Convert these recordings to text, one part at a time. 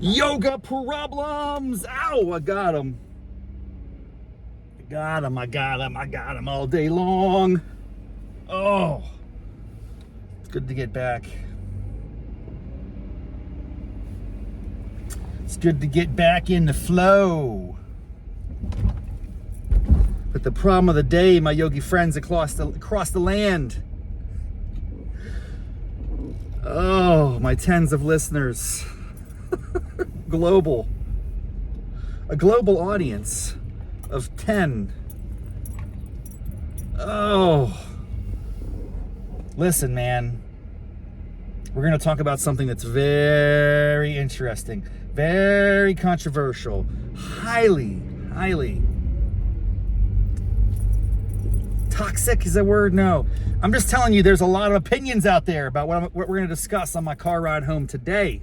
Yoga problems. Ow, I got them. I got them all day long. Oh, it's good to get back. It's good to get back in the flow. But the problem of the day, my yogi friends across the land. Oh, my tens of listeners. A global audience of 10. Oh, listen, man, we're going to talk about something that's very interesting, very controversial, highly toxic is a word? No, I'm just telling you, there's a lot of opinions out there about what we're going to discuss on my car ride home today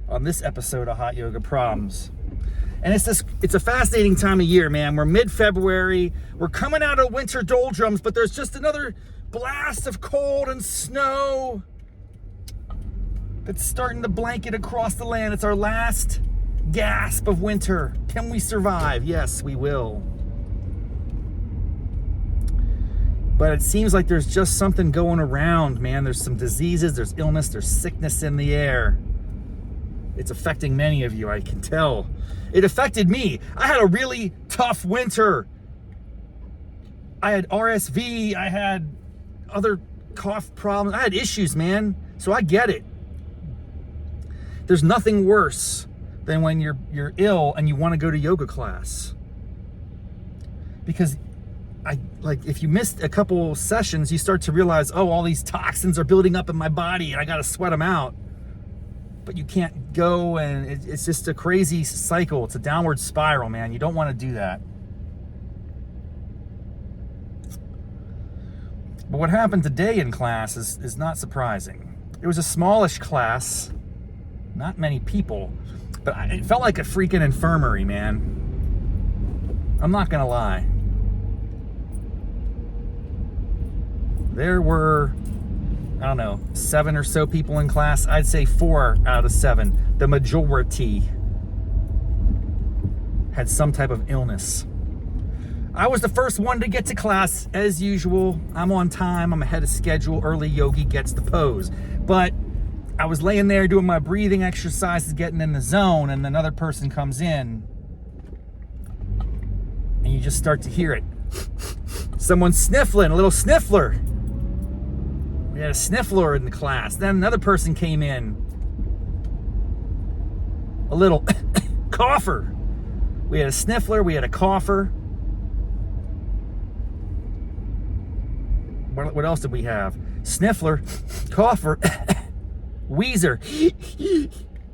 on this episode of Hot Yoga Problems. And it's a fascinating time of year, man. We're mid-February. We're coming out of winter doldrums, but there's just another blast of cold and snow that's starting to blanket across the land. It's our last gasp of winter. Can we survive? Yes, we will. But it seems like there's just something going around, man. There's some diseases, there's illness, there's sickness in the air. It's affecting many of you, I can tell. It affected me. I had a really tough winter. I had RSV, I had other cough problems. I had issues, man. So I get it. There's nothing worse than when you're ill and you want to go to yoga class. Because if you missed a couple sessions, you start to realize, oh, all these toxins are building up in my body and I got to sweat them out. But you can't go, and it's just a crazy cycle. It's a downward spiral, man. You don't want to do that. But what happened today in class is not surprising. It was a smallish class, not many people, but it felt like a freaking infirmary, man. I'm not gonna lie. There were, I don't know, 7 or so people in class. I'd say 4 out of 7. The majority had some type of illness. I was the first one to get to class, as usual. I'm on time, I'm ahead of schedule. Early yogi gets the pose. But I was laying there doing my breathing exercises, getting in the zone, and another person comes in, and you just start to hear it. Someone's sniffling, a little sniffler. We had a sniffler in the class. Then another person came in. A little cougher. We had a sniffler. We had a cougher. What else did we have? Sniffler, cougher, Weezer.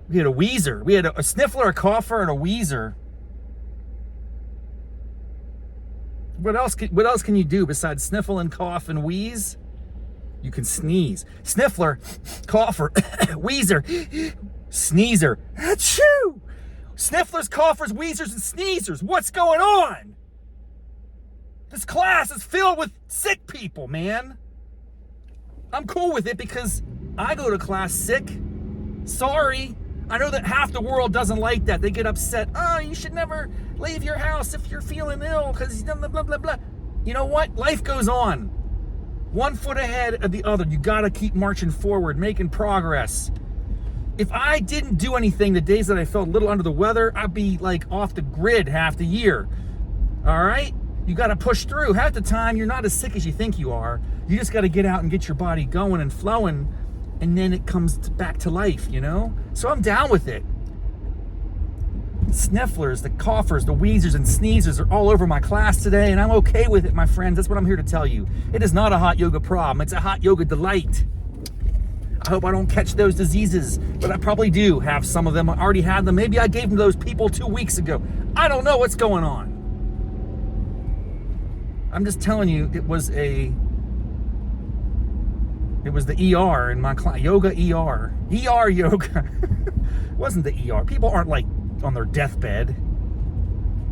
We had a Weezer. We had a sniffler, a cougher, and a Weezer. What else can you do besides sniffle and cough and wheeze? You can sneeze. Sniffler, cougher, Weezer, sneezer. Achoo! Snifflers, coughers, Weezers, and sneezers. What's going on? This class is filled with sick people, man. I'm cool with it because I go to class sick. Sorry. I know that half the world doesn't like that. They get upset. Oh, you should never leave your house if you're feeling ill because blah, blah, blah, blah. You know what? Life goes on. One foot ahead of the other. You got to keep marching forward, making progress. If I didn't do anything the days that I felt a little under the weather, I'd be like off the grid half the year. All right? You got to push through. Half the time, you're not as sick as you think you are. You just got to get out and get your body going and flowing, and then it comes back to life, you know? So I'm down with it. Snifflers, the coughers, the Weezers, and sneezers are all over my class today, and I'm okay with it, my friends. That's what I'm here to tell you. It is not a hot yoga problem. It's a hot yoga delight. I hope I don't catch those diseases, but I probably do have some of them. I already had them. Maybe I gave them to those people 2 weeks ago. I don't know what's going on. I'm just telling you, it was the ER in my class. Yoga ER. ER yoga. It wasn't the ER. People aren't like on their deathbed.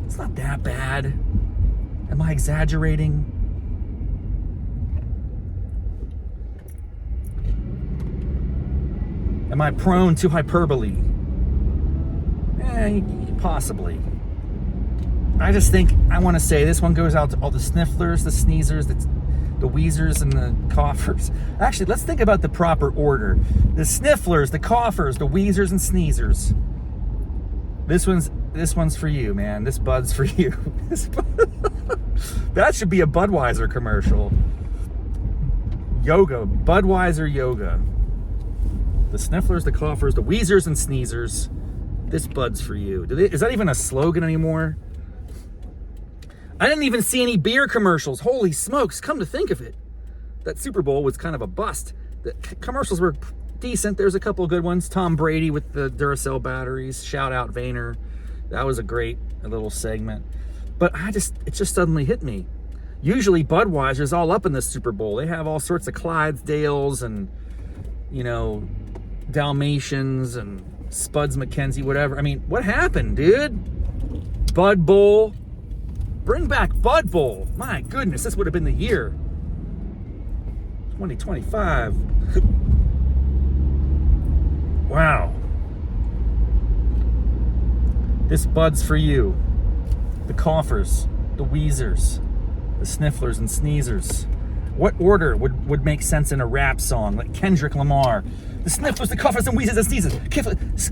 It's not that bad. Am I exaggerating? Am I prone to hyperbole? Possibly. I just think, I want to say this one goes out to all the snifflers, the sneezers, the wheezers, and the coughers. Actually, let's think about the proper order. The snifflers, the coughers, the wheezers, and sneezers. This one's for you, man. This bud's for you. That should be a Budweiser commercial. Yoga, Budweiser yoga. The snifflers, the coughers, the wheezers, and sneezers. This bud's for you. Is that even a slogan anymore? I didn't even see any beer commercials. Holy smokes, come to think of it. That Super Bowl was kind of a bust. The commercials were decent. There's a couple of good ones. Tom Brady with the Duracell batteries. Shout out Vayner. That was a great little segment. But it just suddenly hit me. Usually Budweiser's all up in the Super Bowl. They have all sorts of Clydesdales and, Dalmatians and Spuds McKenzie, whatever. I mean, what happened, dude? Bud Bowl. Bring back Bud Bowl. My goodness, this would have been the year. 2025. Wow. This bud's for you. The coughers, the wheezers, the snifflers and sneezers. What order would make sense in a rap song, like Kendrick Lamar? The snifflers, the coughers and wheezes and sneezes.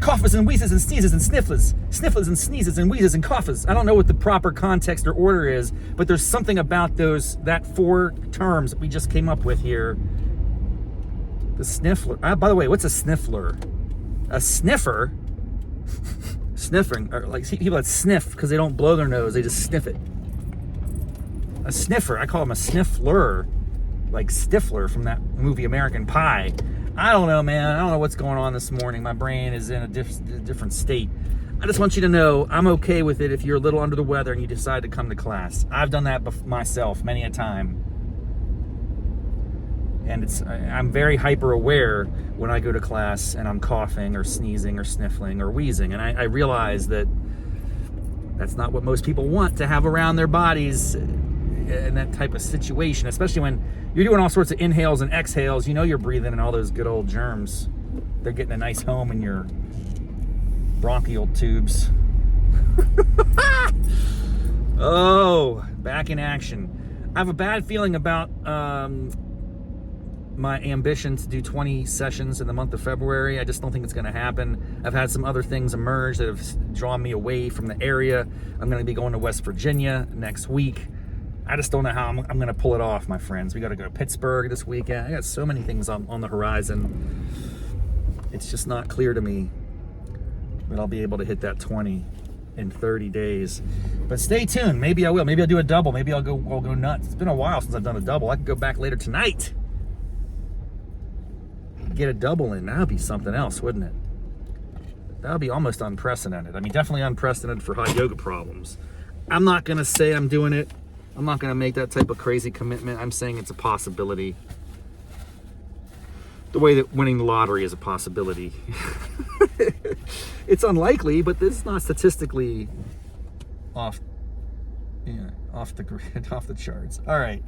Coughers and wheezes and sneezes and snifflers. Snifflers and sneezes and wheezes and coughers. I don't know what the proper context or order is, but there's something about that 4 terms that we just came up with here. The sniffler. By the way, what's a sniffler? A sniffer? Sniffing. Or like people that sniff because they don't blow their nose, they just sniff it. A sniffer. I call him a sniffler. Like Stifler from that movie American Pie. I don't know, man. I don't know what's going on this morning. My brain is in a different state. I just want you to know I'm okay with it if you're a little under the weather and you decide to come to class. I've done that myself many a time. And I'm very hyper aware when I go to class and I'm coughing or sneezing or sniffling or wheezing. And I realize that that's not what most people want to have around their bodies in that type of situation, especially when you're doing all sorts of inhales and exhales. You're breathing in all those good old germs. They're getting a nice home in your bronchial tubes. Oh, back in action. I have a bad feeling about my ambition to do 20 sessions in the month of February. I just don't think it's going to happen. I've had some other things emerge that have drawn me away from the area. I'm going to be going to West Virginia next week. I just don't know how I'm going to pull it off, my friends. We got to go to Pittsburgh this weekend. I got so many things on the horizon. It's just not clear to me that I'll be able to hit that 20 in 30 days. But stay tuned. Maybe I will. Maybe I'll do a double. Maybe I'll go nuts. It's been a while since I've done a double. I can go back later tonight. Get a double in. That would be something else, wouldn't it? That would be almost unprecedented. I mean, definitely unprecedented for hot yoga problems. I'm not going to say I'm doing it. I'm not going to make that type of crazy commitment. I'm saying it's a possibility. The way that winning the lottery is a possibility. It's unlikely, but this is not statistically off the grid, off the charts. All right.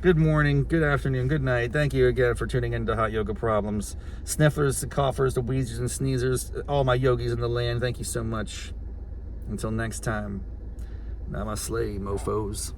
Good morning, good afternoon, good night. Thank you again for tuning into Hot Yoga Problems. Snifflers, the coughers, the wheezers and sneezers, all my yogis in the land, thank you so much. Until next time, namaste, mofos.